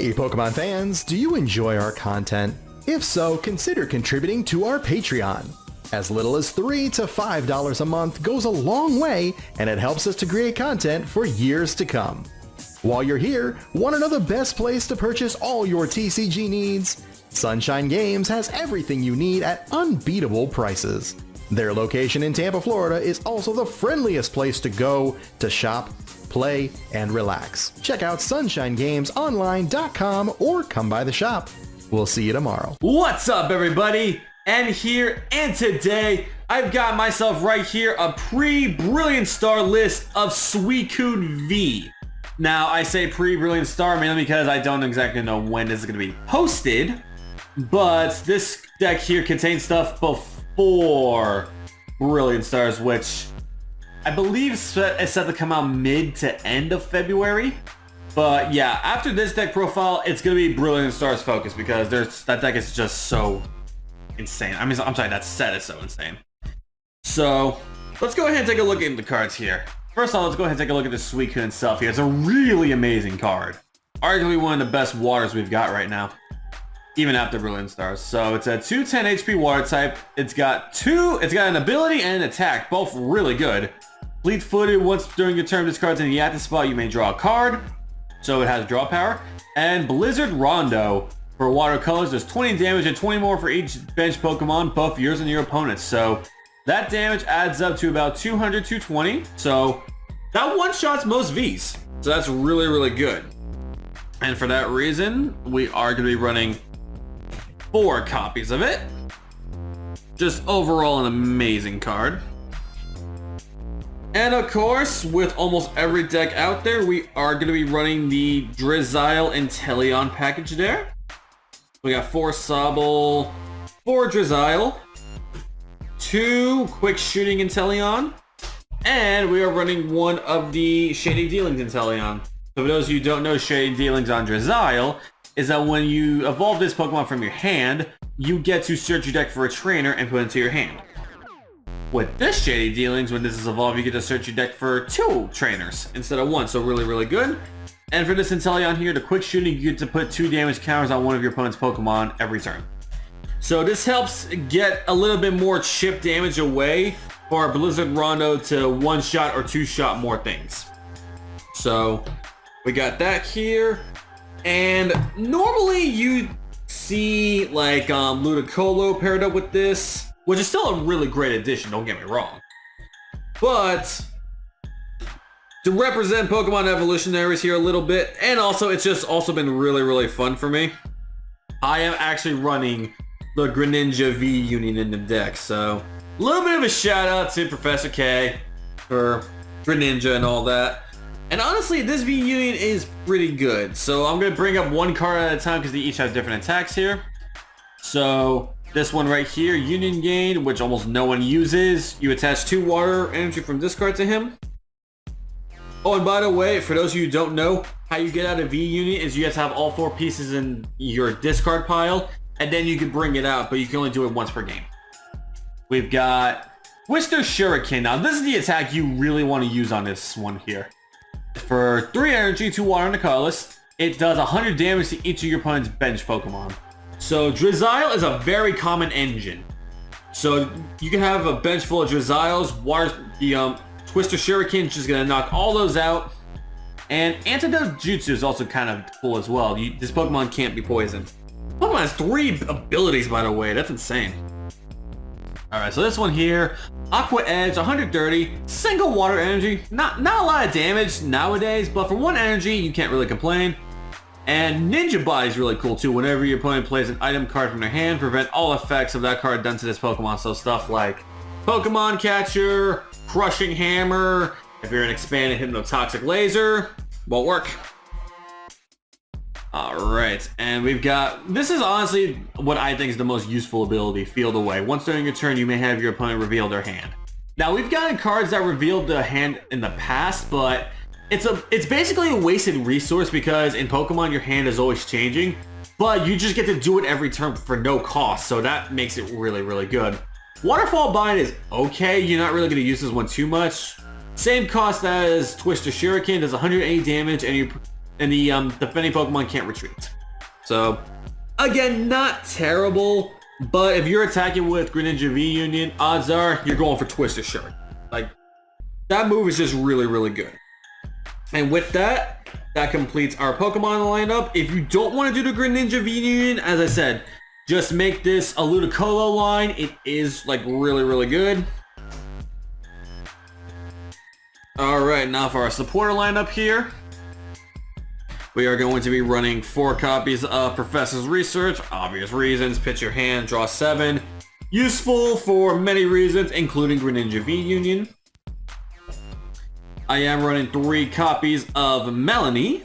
Hey Pokemon fans, do you enjoy our content? If so, consider contributing to our Patreon. As little as $3 to $5 a month goes a long way, and it helps us to create content for years to come. While you're here, want to know the best place to purchase all your TCG needs? Sunshine Games has everything you need at unbeatable prices. Their location in Tampa, Florida is also the friendliest place to go to shop, play, and relax. Check out sunshinegamesonline.com or come by the shop. We'll see you tomorrow. What's up, everybody? And today I've got myself right here a pre-Brilliant Star list of Suicune V. Now, I say pre-Brilliant Star mainly because I don't exactly know when this is going to be posted, but this deck here contains stuff before Brilliant Stars, which I believe is set to come out mid to end of February. But yeah, after this deck profile, it's going to be Brilliant Stars focus because that deck is just so insane. I'm sorry, that set is so insane. So let's go ahead and take a look at the cards here. First of all, let's go ahead and take a look at the Suicune itself here. It's a really amazing card. Arguably one of the best waters we've got right now, even after Brilliant Stars. So it's a 210 HP water type. It's got an ability and an attack, both really good. Fleet-footed, once during your turn this card's in the active spot, you may draw a card. So it has draw power. And Blizzard Rondo. For watercolors, there's 20 damage and 20 more for each bench Pokemon, both yours and your opponent's. So that damage adds up to about 200, 220. So that one-shots most Vs. So that's really, really good. And for that reason, we are going to be running 4 copies of it. Just overall an amazing card. And of course, with almost every deck out there, we are going to be running the Drizzile Inteleon package there. We got 4 Sobble, 4 Drizzile, 2 Quick Shooting Inteleon, and we are running 1 of the Shady Dealings Inteleon. So for those of you who don't know, Shady Dealings on Drizzile is that when you evolve this Pokemon from your hand, you get to search your deck for a trainer and put it into your hand. With this Shady Dealings, when this is evolved, you get to search your deck for 2 trainers instead of 1, so really, really good. And for this Inteleon here, the quick shooting, you get to put 2 damage counters on one of your opponent's Pokemon every turn. So this helps get a little bit more chip damage away for our Blizzard Rondo to 1-shot or 2-shot more things. So we got that here. And normally you see like Ludicolo paired up with this, which is still a really great addition, don't get me wrong. But to represent Pokemon Evolutionaries here a little bit, and also it's just also been really, really fun for me, I am actually running the Greninja V-Union in the deck. So a little bit of a shout out to Professor K for Greninja and all that. And honestly, this V-Union is pretty good. So I'm going to bring up 1 card at a time because they each have different attacks here. So this one right here, Union Gain, which almost no one uses. You attach 2 water energy from this card to him. Oh, and by the way, for those of you who don't know, how you get out of V-Union is you have to have all 4 pieces in your discard pile, and then you can bring it out, but you can only do it once per game. We've got Twister Shuriken. Now, this is the attack you really want to use on this one here. For 3 energy, 2 water, and a colorless, it does 100 damage to each of your opponent's bench Pokemon. So Drizzile is a very common engine. So you can have a bench full of Drizziles, Twister Shuriken just gonna knock all those out. And Antidote Jutsu is also kind of cool as well. This Pokemon can't be poisoned. Pokemon has 3 abilities, by the way. That's insane. Alright, so this one here, Aqua Edge, 130, single water energy. Not a lot of damage nowadays, but for 1 energy, you can't really complain. And Ninja Body is really cool too. Whenever your opponent plays an item card from their hand, prevent all effects of that card done to this Pokemon. So stuff like Pokemon Catcher, Crushing Hammer, if you're an expanded Hypnotoxic Laser, won't work. Alright, and we've got, this is honestly what I think is the most useful ability, Field Away. Once during your turn, you may have your opponent reveal their hand. Now, we've gotten cards that revealed the hand in the past, but it's basically a wasted resource because in Pokemon, your hand is always changing, but you just get to do it every turn for no cost, so that makes it really, really good. Waterfall Bind is okay. You're not really going to use this one too much. Same cost as Twister Shuriken, does 180 damage, and and the defending Pokemon can't retreat. So, again, not terrible, but if you're attacking with Greninja V-Union, odds are you're going for Twister Shirt. Like, that move is just really, really good. And with that, that completes our Pokemon lineup. If you don't want to do the Greninja V-Union, as I said, just make this a Ludicolo line. It is, like, really, really good. Alright, now for our supporter lineup here. We are going to be running 4 copies of Professor's Research. Obvious reasons. Pitch your hand, draw 7. Useful for many reasons, including Greninja V-Union. I am running 3 copies of Melanie.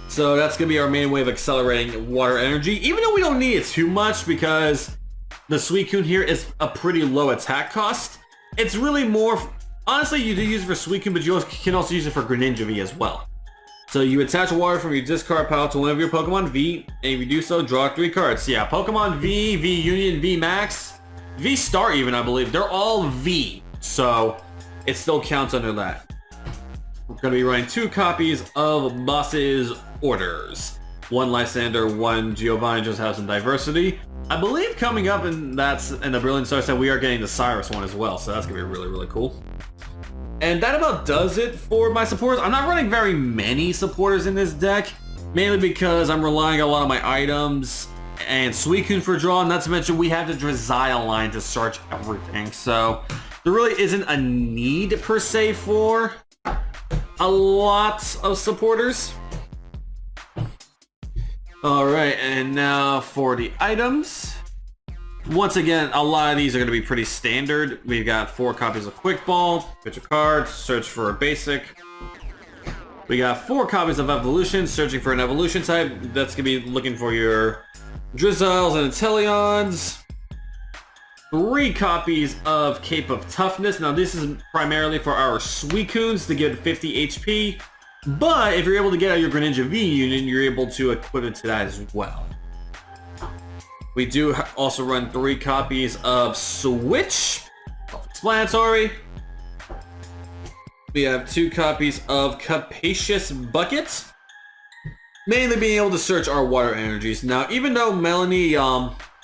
So that's going to be our main way of accelerating water energy. Even though we don't need it too much because the Suicune here is a pretty low attack cost. It's really more... Honestly, you do use it for Suicune, but you can also use it for Greninja V as well. So you attach water from your discard pile to one of your Pokemon V, and if you do so, draw 3 cards. Yeah, Pokemon V, V-Union, V-Max, V-Star even, I believe. They're all V, so it still counts under that. We're going to be running 2 copies of Boss's Orders. 1 Lysander, 1 Giovanni, just have some diversity. I believe coming up in the Brilliant Star set, we are getting the Cyrus one as well, so that's going to be really, really cool. And that about does it for my supporters. I'm not running very many supporters in this deck, mainly because I'm relying on a lot of my items and Suicune for draw, not to mention we have the Drizzile line to search everything, so there really isn't a need per se for a lot of supporters. Alright, and now for the items. Once again, a lot of these are going to be pretty standard. We've got 4 copies of Quick Ball, pitch a card, search for a basic. We got 4 copies of Evolution, searching for an evolution type. That's going to be looking for your Drizziles and Inteleons. 3 copies of Cape of Toughness. Now this is primarily for our Suicunes to get 50 HP. But if you're able to get out your Greninja V-Union, you're able to equip it to that as well. We do also run 3 copies of Switch. Self-explanatory. We have 2 copies of Capacious Bucket. Mainly being able to search our water energies. Now, even though Melanie,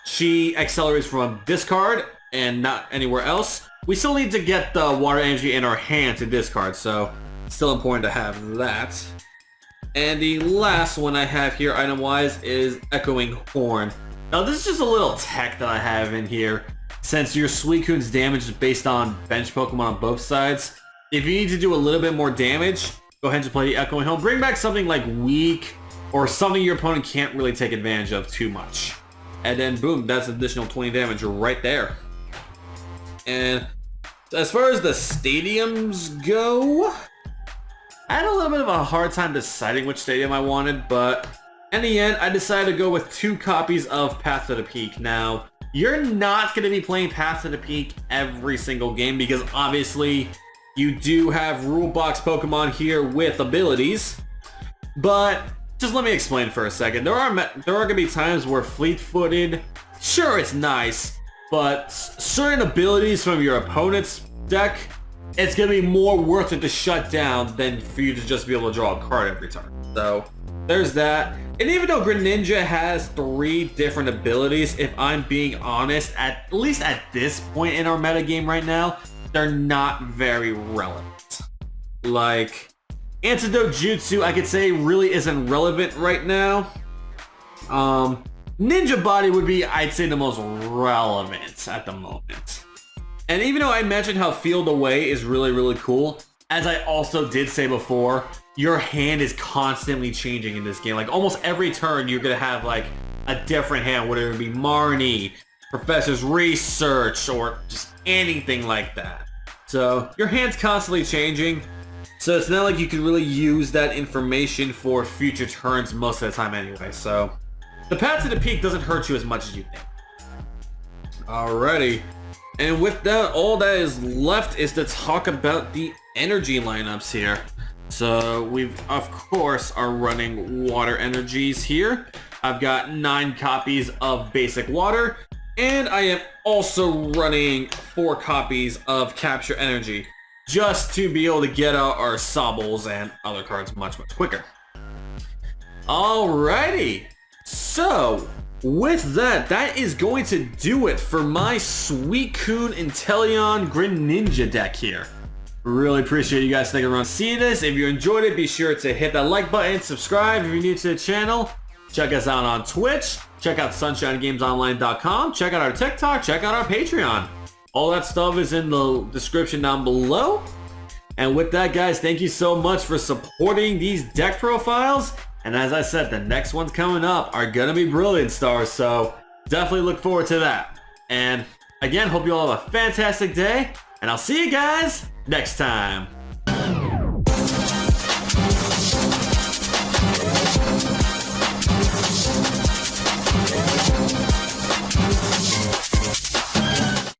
she accelerates from discard and not anywhere else, we still need to get the water energy in our hand to discard, so it's still important to have that. And the last one I have here, item-wise, is Echoing Horn. Now this is just a little tech that I have in here. Since your Suicune's damage is based on bench Pokemon on both sides, if you need to do a little bit more damage, go ahead and play the Echoing Horn. Bring back something like Weak, or something your opponent can't really take advantage of too much. And then boom, that's additional 20 damage right there. And as far as the stadiums go, I had a little bit of a hard time deciding which stadium I wanted, but in the end, I decided to go with 2 copies of Path to the Peak. Now, you're not going to be playing Path to the Peak every single game because obviously you do have rule box Pokemon here with abilities. But just let me explain for a second. There are going to be times where fleet-footed, sure, it's nice, but certain abilities from your opponent's deck, it's going to be more worth it to shut down than for you to just be able to draw a card every turn. So there's that. And even though Greninja has 3 different abilities, if I'm being honest, at least at this point in our metagame right now, they're not very relevant. Like, Antidote Jutsu, I could say, really isn't relevant right now. Ninja Body would be, I'd say, the most relevant at the moment. And even though I mentioned how Field Away is really, really cool, as I also did say before, your hand is constantly changing in this game. Like, almost every turn, you're going to have, like, a different hand, whether it be Marnie, Professor's Research, or just anything like that. So, your hand's constantly changing. So, it's not like you can really use that information for future turns most of the time anyway. So, the Path to the Peak doesn't hurt you as much as you think. Alrighty. And with that, all that is left is to talk about the energy lineups here. So we've, of course, are running water energies here. I've got 9 copies of basic water, and I am also running 4 copies of capture energy, just to be able to get out our Sobbles and other cards much, much quicker. Alrighty. So, with that, that is going to do it for my Suicune Inteleon Greninja deck here. Really appreciate you guys sticking around seeing this. If you enjoyed it, be sure to hit that like button, subscribe if you're new to the channel. Check us out on Twitch. Check out sunshinegamesonline.com. Check out our TikTok. Check out our Patreon. All that stuff is in the description down below. And with that, guys, thank you so much for supporting these deck profiles. And as I said, the next ones coming up are going to be Brilliant Stars. So definitely look forward to that. And again, hope you all have a fantastic day. And I'll see you guys next time.